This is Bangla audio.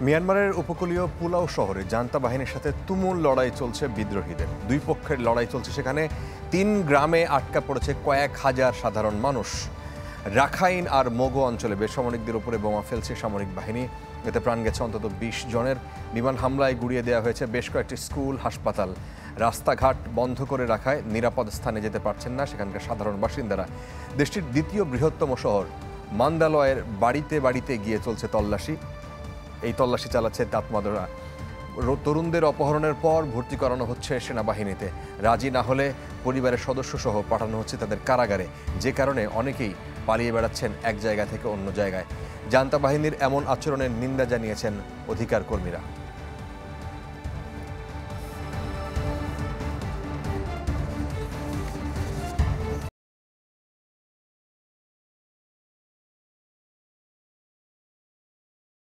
মিয়ানমারের উপকূলীয় পুলাও শহরে জান্তা বাহিনীর সাথে তুমুল লড়াই চলছে বিদ্রোহীদের। দুই পক্ষের লড়াই চলছে সেখানে। 3 গ্রামে আটকা পড়েছে কয়েক হাজার সাধারণ মানুষ। রাখাইন আর মোগো অঞ্চলে বেসামরিকদের উপরে বোমা ফেলছে সামরিক বাহিনী। এতে প্রাণ গেছে অন্তত 20 জনের। বিমান হামলায় গুড়িয়ে দেওয়া হয়েছে বেশ কয়েকটি স্কুল, হাসপাতাল। রাস্তাঘাট বন্ধ করে রাখায় নিরাপদ স্থানে যেতে পারছেন না সেখানকার সাধারণ বাসিন্দারা। দেশটির দ্বিতীয় বৃহত্তম শহর মান্দালয়ের বাড়িতে বাড়িতে গিয়ে চলছে তল্লাশি। এই তল্লাশি চালাচ্ছে তাতমাদরা। তরুণদের অপহরণের পর ভর্তি করানো হচ্ছে সেনাবাহিনীতে। রাজি না হলে পরিবারের সদস্য সহ পাঠানো হচ্ছে তাদের কারাগারে, যে কারণে অনেকেই পালিয়ে বেড়াচ্ছেন এক জায়গা থেকে অন্য জায়গায়। জান্তা বাহিনীর এমন আচরণের নিন্দা জানিয়েছেন অধিকার কর্মীরা।